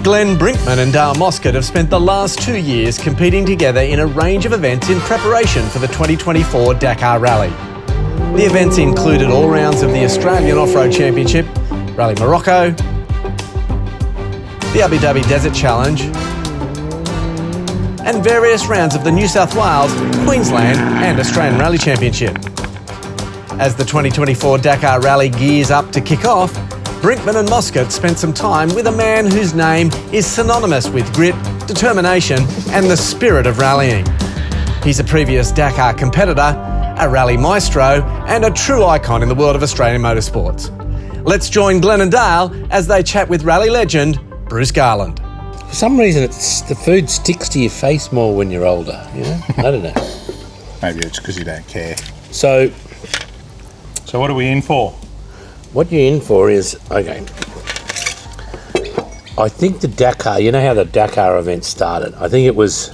Glenn, Brinkman and Dale Moscatt have spent the last 2 years competing together in a range of events in preparation for the 2024 Dakar Rally. The events included all rounds of the Australian Off-Road Championship, Rally Morocco, the Abu Dhabi Desert Challenge, and various rounds of the New South Wales, Queensland and Australian Rally Championship. As the 2024 Dakar Rally gears up to kick off, Brinkman and Moscatt spent some time with a man whose name is synonymous with grit, determination and the spirit of rallying. He's a previous Dakar competitor, a rally maestro and a true icon in the world of Australian motorsports. Let's join Glenn and Dale as they chat with rally legend Bruce Garland. For some reason, the food sticks to your face more when you're older, you know? I don't know. Maybe it's because you don't care. So what are we in for? what you're in for is, okay, I think the Dakar, you know how the Dakar event started? I think it was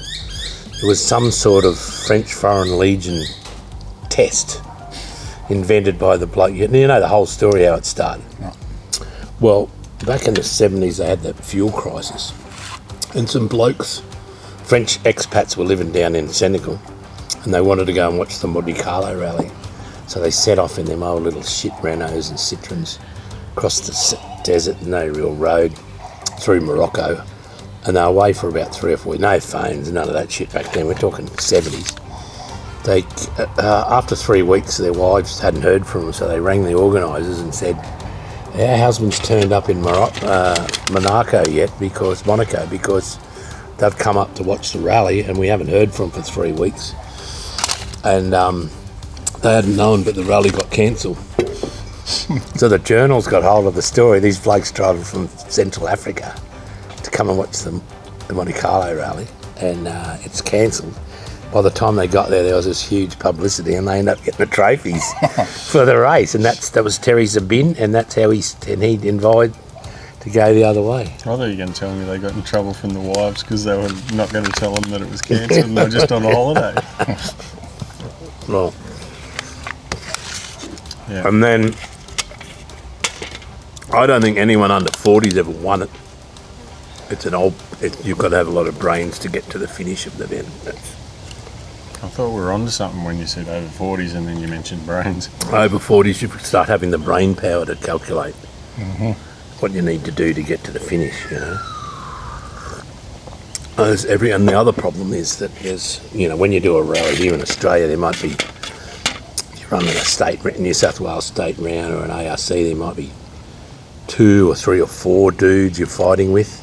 some sort of French Foreign Legion test invented by the bloke. You know the whole story how it started. No. Well, back in the 70s they had that fuel crisis and some blokes, French expats, were living down in Senegal and they wanted to go and watch the Monte Carlo rally. So they set off in them old little shit Renaults and Citroens across the desert, no real road, through Morocco, and they were away for about 3 or 4 weeks. No phones, none of that shit back then. We're talking 70s. They, after 3 weeks, their wives hadn't heard from them, so they rang the organisers and said, our husband's turned up in Monaco yet, because they've come up to watch the rally and we haven't heard from them for 3 weeks. And they hadn't known, but the rally got cancelled. So the journals got hold of the story. These blokes driving from Central Africa to come and watch the Monte Carlo rally, and it's cancelled. By the time they got there was this huge publicity, and they ended up getting the trophies for the race. And that was Terry Zabin, and that's how he'd invited to go the other way. I thought you were going to tell me they got in trouble from the wives because they were not going to tell them that it was cancelled and they were just on a holiday. Well, yeah. And then I don't think anyone under 40's ever won it. You've got to have a lot of brains to get to the finish of the event. I thought we were onto something when you said over 40s and then you mentioned brains. Over 40s, you start having the brain power to calculate what you need to do to get to the finish, you know. And the other problem is that when you do a rally here in Australia, there might be, if you're running a New South Wales state round or an ARC, there might be 2 or 3 or 4 dudes you're fighting with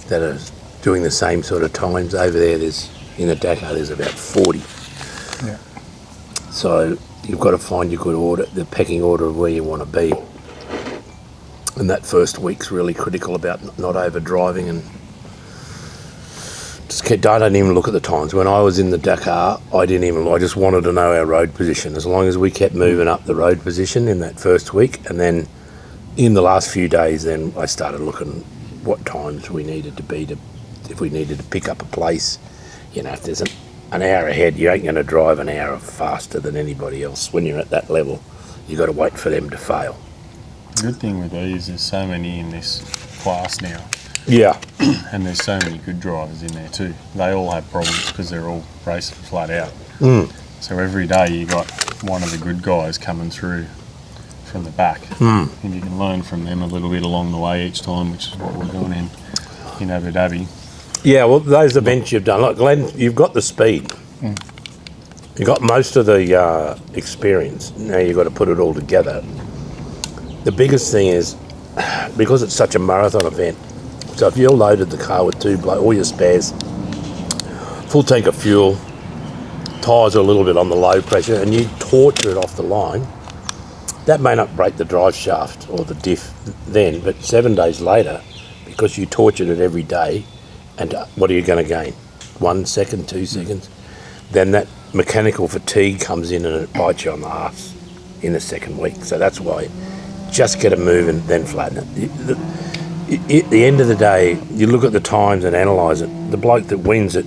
that are doing the same sort of times. Over there, in the Dakar, there's about 40. Yeah. So you've got to find your good order, the pecking order of where you want to be. And that first week's really critical about not over driving and I don't even look at the times. When I was in the Dakar, I just wanted to know our road position. As long as we kept moving up the road position in that first week, and then in the last few days, then I started looking what times we needed to be if we needed to pick up a place. You know, if there's an hour ahead, you ain't going to drive an hour faster than anybody else. When you're at that level, you've got to wait for them to fail. The good thing with these, there's so many in this class now. Yeah. And there's so many good drivers in there too. They all have problems because they're all racing flat out. So every day you got one of the good guys coming through from the back, and you can learn from them a little bit along the way each time, which is what we're doing in Abu Dhabi. Yeah, well, those events you've done, like Glenn, you've got the speed. You've got most of the experience. Now you've got to put it all together. The biggest thing is, because it's such a marathon event, so if you're loaded the car with all your spares, full tank of fuel, tyres are a little bit on the low pressure, and you torture it off the line, that may not break the drive shaft or the diff then, but 7 days later, because you tortured it every day, and what are you going to gain? 1 second, 2 seconds? Then that mechanical fatigue comes in and it bites you on the arse in the second week. So that's why just get it moving, then flatten it. At the end of the day, you look at the times and analyse it. The bloke that wins it,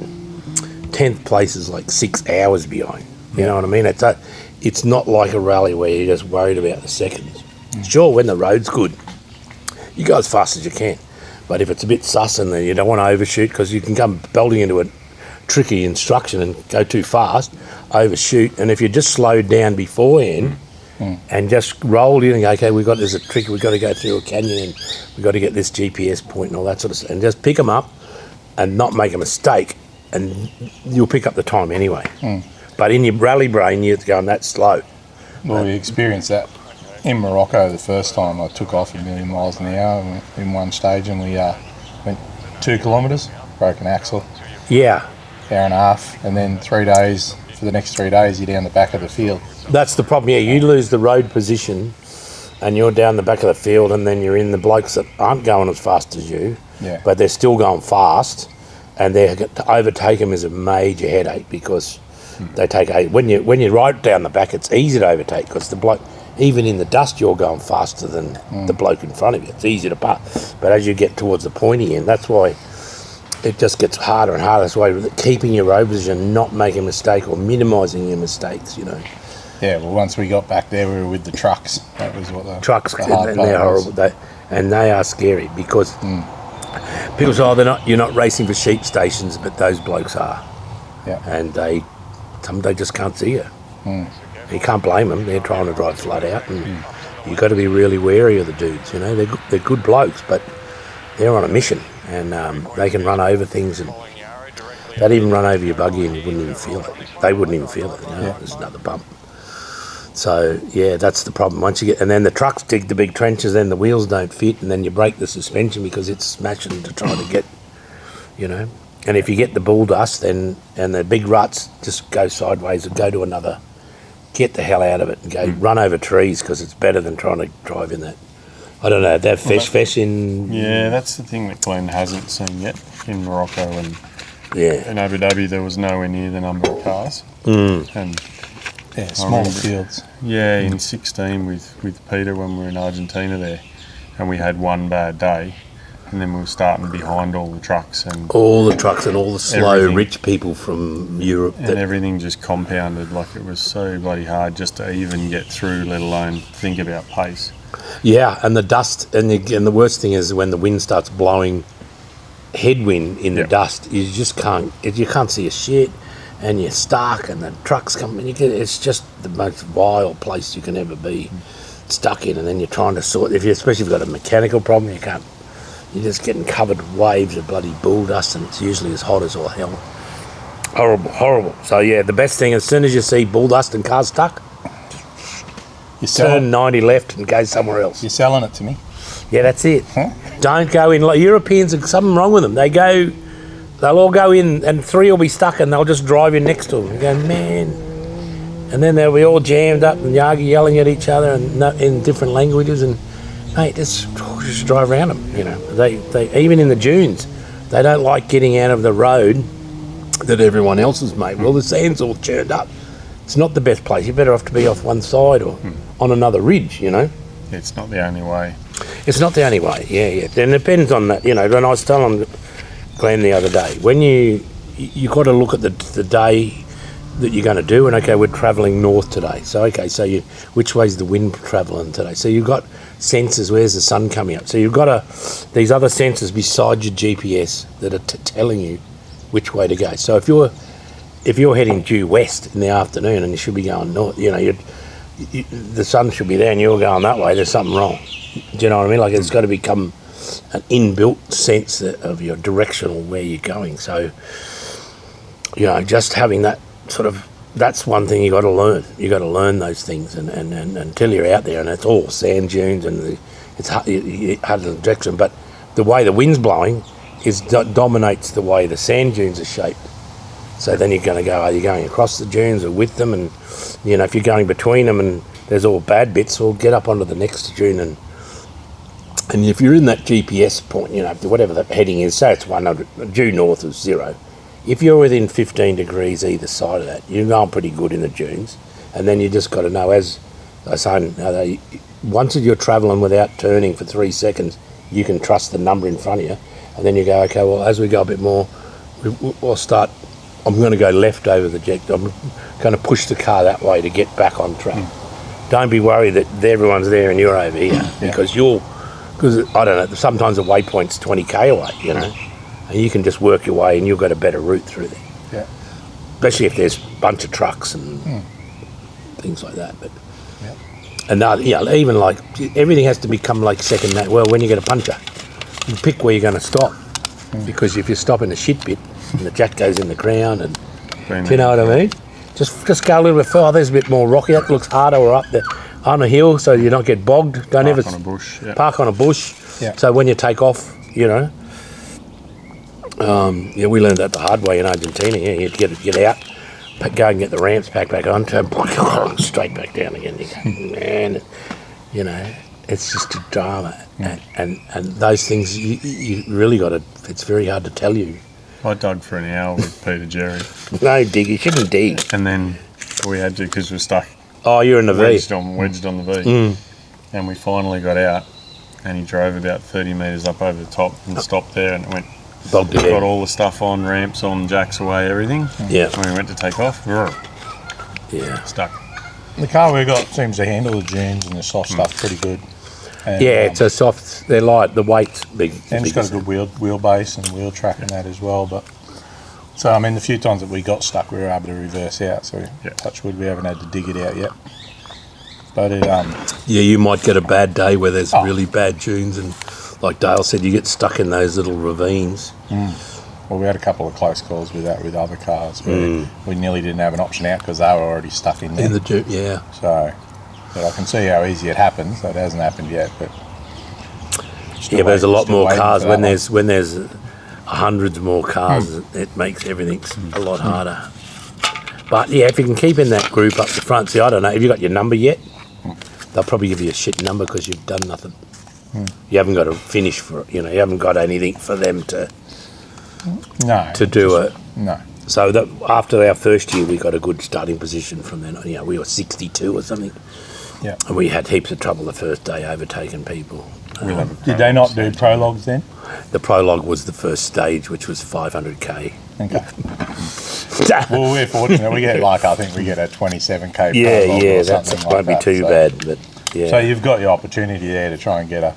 10th place is like 6 hours behind. You know what I mean? It's not like a rally where you're just worried about the seconds. Sure, when the road's good, you go as fast as you can. But if it's a bit sus and you don't want to overshoot, because you can come belting into a tricky instruction and go too fast, overshoot, and if you just slowed down beforehand and just rolled in and go, okay, there's a trick, we've got to go through a canyon and we've got to get this GPS point and all that sort of stuff, and just pick them up and not make a mistake, and you'll pick up the time anyway. But in your rally brain, you're going that slow. Well, we experienced that in Morocco the first time. I took off 1,000,000 miles an hour in one stage, and we went 2 kilometres, broke an axle. Yeah. Hour and a half, and then 3 days. For the next 3 days, you're down the back of the field. That's the problem. Yeah, you lose the road position, and you're down the back of the field, and then you're in the blokes that aren't going as fast as you, but they're still going fast, and to overtake them is a major headache because they take when you're right down the back, it's easy to overtake because the bloke, even in the dust, you're going faster than the bloke in front of you. It's easy to pass, but as you get towards the pointy end, that's why it just gets harder and harder. That's why keeping your road position, not making a mistake or minimising your mistakes, Yeah, well, once we got back there, we were with the trucks. That was what the trucks, the hard and part they're was. horrible. They are scary because people say, you're not racing for sheep stations, but those blokes are. Yeah. And they just can't see you. You can't blame them. They're trying to drive flat out, and you've got to be really wary of the dudes. They're good blokes, but they're on a mission, and they can run over things, and they'd even run over your buggy and you wouldn't even feel it. They wouldn't even feel it. There's another bump. So yeah, that's the problem. Once you get, and then the trucks dig the big trenches, then the wheels don't fit, and then you break the suspension because it's smashing to try to get, And if you get the bull dust, then and the big ruts, just go sideways and go to another. Get the hell out of it and go run over trees because it's better than trying to drive in that. I don't know. That fesh in. Yeah, that's the thing that Glenn hasn't seen yet in Morocco and in Abu Dhabi. There was nowhere near the number of cars. And small fields. Yeah, in 16 with Peter when we were in Argentina there, and we had one bad day, and then we were starting behind all the trucks and all the slow everything. rich people from Europe, and everything just compounded. Like it was so bloody hard just to even get through, let alone think about pace. Yeah, and the dust, and the worst thing is when the wind starts blowing, headwind in the dust, you just can't see a shit, and you're stuck, and the trucks come, and it's just the most vile place you can ever be stuck in, and then you're trying to especially if you've got a mechanical problem, you're just getting covered with waves of bloody bull dust, and it's usually as hot as all hell. Horrible. So yeah, the best thing, as soon as you see bull dust and cars stuck, turn 90 left and go somewhere else. You're selling it to me. Yeah, that's it. Don't go in. Like Europeans, there's something wrong with them. They'll all go in and 3 will be stuck and they'll just drive in next to them. You go, man. And then they'll be all jammed up and yelling at each other and in different languages. And mate, just drive around them. They even in the dunes, they don't like getting out of the road that everyone else has made. Well, the sand's all churned up. It's not the best place. You're better off to be off one side or on another ridge, It's not the only way. It's not the only way, yeah. And it depends on that, when I was telling Glenn the other day, when you got to look at the day that you're going to do, and okay, we're travelling north today. So, which way's the wind travelling today? So you've got sensors, where's the sun coming up? So you've got these other sensors beside your GPS that are telling you which way to go. So if you're heading due west in the afternoon and you should be going north, the sun should be there and you're going that way, there's something wrong. Do you know what I mean? Like it's got to become an inbuilt sense of your directional where you're going. So, just having that that's one thing you got to learn. You got to learn those things and until you're out there and it's all sand dunes and it's hard to direction. But the way the wind's blowing dominates the way the sand dunes are shaped. So then you're going to go, are you going across the dunes or with them? And, if you're going between them and there's all bad bits, well, get up onto the next dune. And if you're in that GPS point, whatever the heading is, say it's 100, due north of 0. If you're within 15 degrees either side of that, you're going pretty good in the dunes. And then you just got to know, as I say, once you're travelling without turning for 3 seconds, you can trust the number in front of you. And then you go, okay, well, as we go a bit more, we'll start. I'm going to go left over the jet. I'm going to push the car that way to get back on track. Don't be worried that everyone's there and you're over here because you'll Because, I don't know, sometimes the waypoint's 20k away, you know, and you can just work your way and you've got a better route through there. Yeah. Especially if there's a bunch of trucks and things like that. But and now, even like everything has to become like second mate. Well, when you get a puncher, you pick where you're going to stop, because if you stop in a shit bit and the jack goes in the ground, and do you know what I mean? Just go a little bit further. There's a bit more rocky. That looks harder. Or up there on a hill, so you don't get bogged. Don't ever park on a bush. Yeah. park on a bush. Yeah. So when you take off, you know. We learned that the hard way in Argentina. Yeah, you get out, go and get the ramps, pack back on, straight back down again. You go, man, you know, it's just a drama, and those things you really got to. It's very hard to tell you. I dug for an hour with Peter Jerry. No, dig. You shouldn't dig. And then we had to, because we're stuck. Oh, you're in the wedged V. Wedged on the V. And we finally got out, and he drove about 30 metres up over the top and stopped there, and it went. Bogged Got again. all the stuff on, ramps on, jacks away, everything. Yeah. When we went to take off, Yeah. stuck. The car we got seems to handle the dunes and the soft stuff pretty good. And, Yeah, it's a soft. They're light. The weight's big. and it's got a good wheelbase and wheel track and that as well. But so I mean, the few times that we got stuck, we were able to reverse out. So touch wood, we haven't had to dig it out yet. But it Yeah, you might get a bad day where there's really bad dunes, and like Dale said, you get stuck in those little ravines. Well, we had a couple of close calls with that with other cars where we nearly didn't have an option out because they were already stuck in there. In the dune, yeah. So, but I can see how easy it happens. That hasn't happened yet, but Yeah, but there's a lot still more waiting cars for when that there's hundreds more cars. It makes everything a lot harder. But yeah, if you can keep in that group up the front, see, I don't know, have you got your number yet? They'll probably give you a shit number because you've done nothing. You haven't got a finish for it, you know. You haven't got anything for them to do it. No. So that after our first year, we got a good starting position from then. You know, we were 62 or something. Yeah. And we had heaps of trouble the first day overtaking people. Did they not do prologues then? The prologue was the first stage, which was 500k. Okay. Well, we're fortunate. We get I think we get a 27k prologue Yeah, or that something like won't be that. too So- bad. But yeah. So you've got your opportunity there to try and get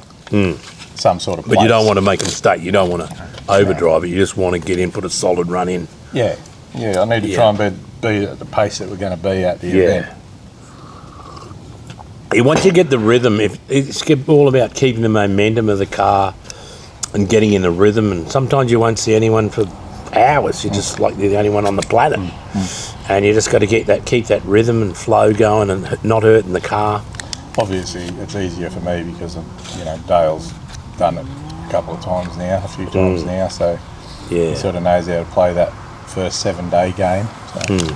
some sort of place. But you don't want to make a mistake. You don't want to overdrive it. You just want to get in, put a solid run in. Yeah. I need to try and be at the pace that we're going to be at the event. Once you get the rhythm, it's all about keeping the momentum of the car and getting in the rhythm. And sometimes you won't see anyone for hours. You're just like the only one on the planet. And you just got to keep that rhythm and flow going and not hurting the car. Obviously, it's easier for me because Dale's done it a couple of times now, a few times now, so he sort of knows how to play that first 7-day game. So.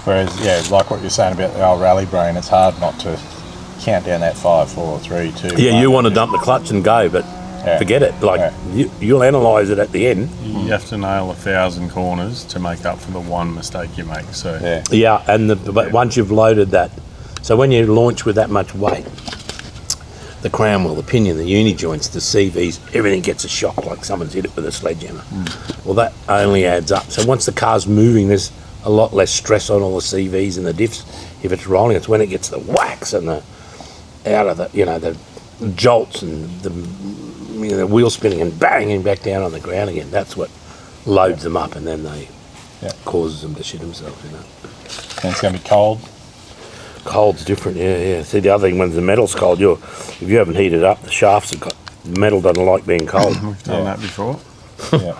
Whereas, like what you're saying about the old rally brain, it's hard not to count down that 5, 4, 3, 2. Yeah, you want to dump the clutch and go, but forget it. You'll analyse it at the end. You have to nail 1,000 corners to make up for the one mistake you make. So But once you've loaded that, so when you launch with that much weight, the crown wheel, the pinion, the uni joints, the CVs, everything gets a shock like someone's hit it with a sledgehammer. Well, that only adds up. So once the car's moving, there's a lot less stress on all the CVs and the diffs. If it's rolling, it's when it gets the whacks and the jolts and the wheel spinning and banging back down on the ground again. That's what loads them up, and then they causes them to shit themselves. And it's going to be cold. Cold's different, yeah. See, the other thing, when the metal's cold, if you haven't heated up, the shafts have got, the metal doesn't like being cold. we've done that before. Yeah.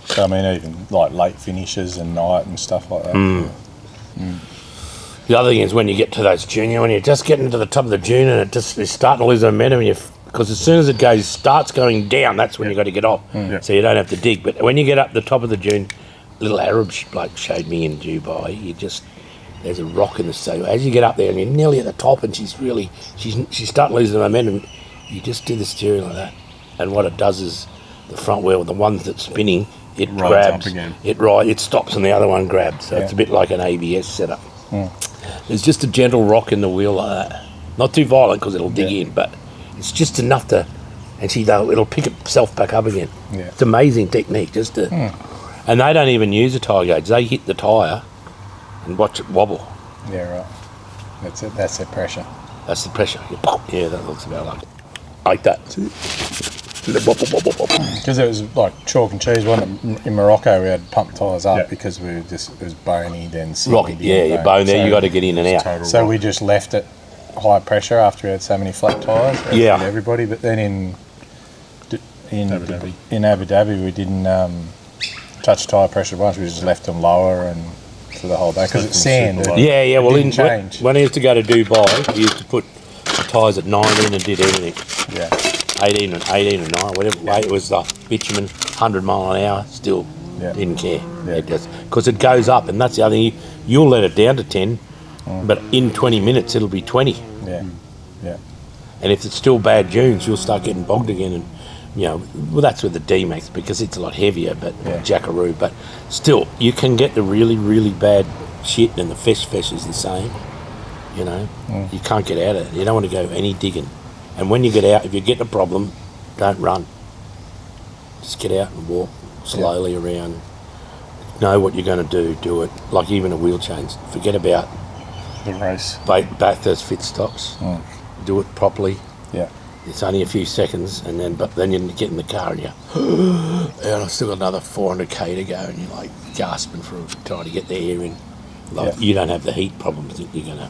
So, I mean, even like late finishes and night and stuff like that. The other thing is when you get to those junior, when you're just getting to the top of the dune and it's starting to lose momentum, because as soon as it starts going down, that's when you've got to get off. So you don't have to dig. But when you get up the top of the dune, little Arab bloke showed me in Dubai, there's a rock in the sea. As you get up there and you're nearly at the top and she's starting to lose the momentum, you just do the steering like that. And what it does is the front wheel, the one that's spinning, it Rides grabs. up again. It stops and the other one grabs. So it's a bit like an ABS setup. There's just a gentle rock in the wheel like that. Not too violent because it'll dig in, but it's just enough to, and it'll pick itself back up again. It's amazing technique just to, and they don't even use a tyre gauge. They hit the tyre and watch it wobble. Yeah, right. That's it. That's their pressure. That's the pressure. Yeah, that looks about like that. Because it was like chalk and cheese, wasn't it? In Morocco, we had pumped tyres up because we were just, it was bony, then Rocky, yeah, your bone there, you got to get in and out. So we just left it high pressure after we had so many flat tyres. Yeah. Everybody, but then in Abu Dhabi, we didn't touch tyre pressure once. We just left them lower and for the whole day because it's sand. Yeah. Well, change. when I used to go to Dubai, we used to put tyres at 19 and did everything. Yeah. 18 and 9, whatever way it was, the bitumen, 100 mile an hour, still didn't care. Because it goes up, and that's the other thing. You'll let it down to 10, but in 20 minutes it'll be 20. Yeah. And if it's still bad dunes, you'll start getting bogged again. And well, that's with the D-Max because it's a lot heavier, but Jackaroo. But still, you can get the really, really bad shit, and the fesh is the same. You can't get out of it. You don't want to go any digging. And when you get out, if you get a problem, don't run. Just get out and walk slowly around. Know what you're going to do it. Like even a wheel change. Forget about the race. Back those fit stops. Do it properly. Yeah. It's only a few seconds, but then you get in the car and and I've still got another 400k to go, and you're like gasping for trying to get the air in. You don't have the heat problems that you're going to.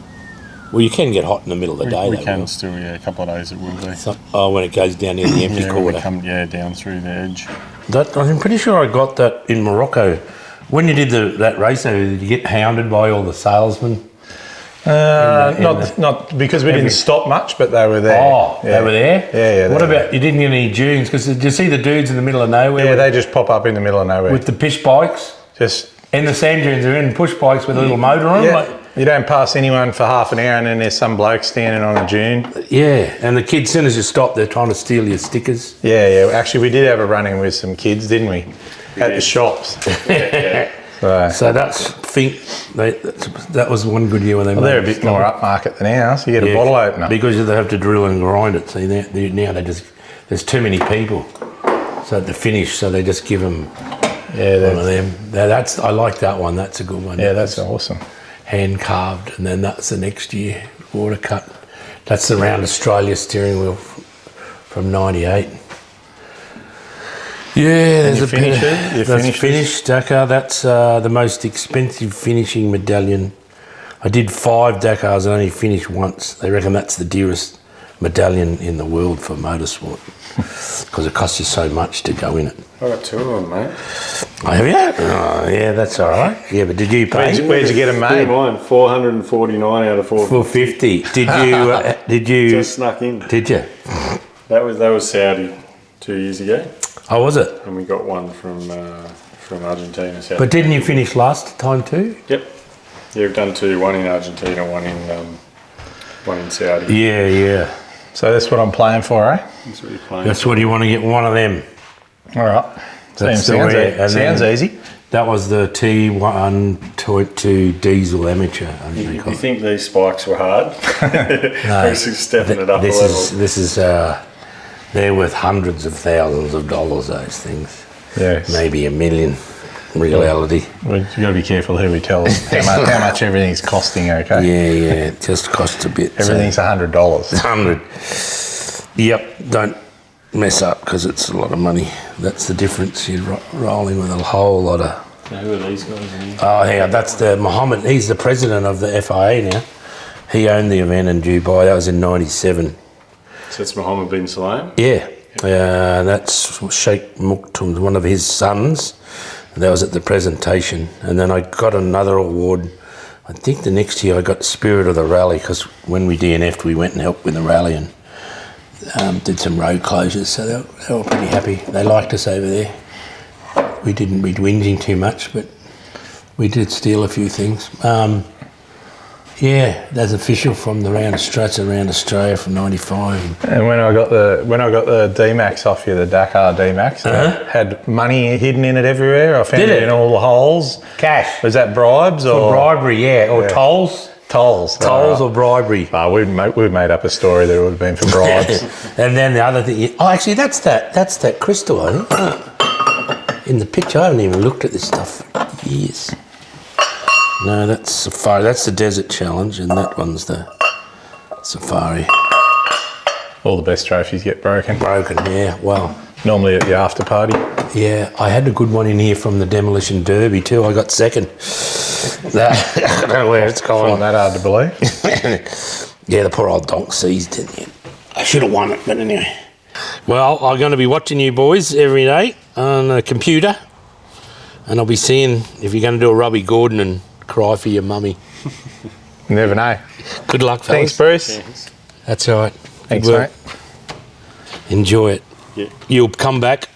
Well, you can get hot in the middle of the day. We can still, a couple of days it will be. When it goes down in the empty quarter. Down through the edge. I'm pretty sure I got that in Morocco. When you did that race, did you get hounded by all the salesmen? Not because we didn't stop much, but they were there. Oh, they were there? Yeah. What about, you didn't get any dunes? Because did you see the dudes in the middle of nowhere? Yeah, they just pop up in the middle of nowhere. With the push bikes? Just in the sand dunes, they're in push bikes with a little motor on them? You don't pass anyone for half an hour and then there's some bloke standing on a dune. Yeah, and the kids, as soon as you stop, they're trying to steal your stickers. Yeah. Actually, we did have a run-in with some kids, didn't we? At the shops. So that was one good year when they made they're a bit more upmarket than ours. You get a bottle opener. Because they have to drill and grind it. See, now there's too many people. So to finish, so they just give them one of them. I like that one. That's a good one. Yeah, that's awesome. Hand carved, and then that's the next year, water cut. That's the Round Australia steering wheel from '98. Yeah, there's a picture. That's finished, Dakar. That's the most expensive finishing medallion. I did 5 Dakars and only finished once. They reckon that's the dearest medallion in the world for motorsport because it costs you so much to go in it. I got 2 of them, mate. Oh, have you? Oh, yeah, that's all right. Yeah, but did you pay? Where'd you get them made? Mine, 449 out of 450. 450. Did you? Just snuck in. Did you? That was Saudi 2 years ago. Oh, was it? And we got one from Argentina. Saudi. But didn't you finish last time too? Yep. Yeah, we've done 2. One in Argentina, one in Saudi. Yeah. So that's what I'm playing for, eh? That's what you're playing. That's what you want to get one of them. All right. Sounds easy. That was the T1.2 diesel amateur. You think these spikes were hard? No, stepping it up a level. This is they're worth hundreds of thousands of dollars. Those things. Yes. Maybe $1 million. In reality. Well, you've got to be careful who we tell how much everything's costing. Okay. Yeah. It just costs a bit. Everything's $100. $100. Yep. Don't mess up because it's a lot of money. That's the difference. You're rolling with a whole lot of. Now, who are these guys? Oh, yeah, that's the Mohammed. He's the president of the FIA now. He owned the event in Dubai. That was in '97. So it's Mohammed bin Salman? Yeah. That's Sheikh Maktoum, one of his sons. That was at the presentation. And then I got another award. I think the next year I got Spirit of the Rally because when we DNF'd, we went and helped with the rally and did some road closures. So they were pretty happy. They liked us over there. We didn't be whinging too much, but we did steal a few things. Yeah, that's official from the Round Australia from '95. And when I got the D-Max off you, the Dakar D-Max, it had money hidden in it everywhere. I found it in all the holes. Cash. Was that bribes or bribery? Yeah, or tolls. Tolls or bribery. We made up a story that it would have been for bribes. And then the other thing. Oh, actually, that's that crystal. I think. In the picture, I haven't even looked at this stuff for years. No, that's Safari. That's the Desert Challenge, and that one's the Safari. All the best trophies get broken. Broken, yeah. Well, normally at the after party. Yeah, I had a good one in here from the Demolition Derby too. I got second. I don't know where it's gone. Find that hard to believe. Yeah, the poor old donk seized it. I should have won it, but anyway. Well, I'm going to be watching you boys every day on a computer, and I'll be seeing if you're going to do a Robbie Gordon and cry for your mummy. Never know. Good luck, fellas. Thanks, Bruce. Thanks. That's all right. Thanks, mate. Enjoy it. Yeah. You'll come back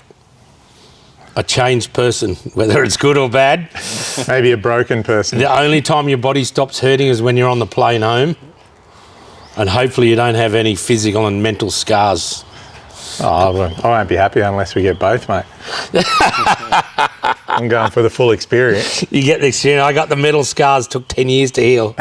a changed person, whether it's good or bad. Maybe a broken person. The only time your body stops hurting is when you're on the plane home, and hopefully you don't have any physical and mental scars. Oh, well, I won't be happy unless we get both, mate. I'm going for the full experience. You get the experience. I got the metal scars, took 10 years to heal.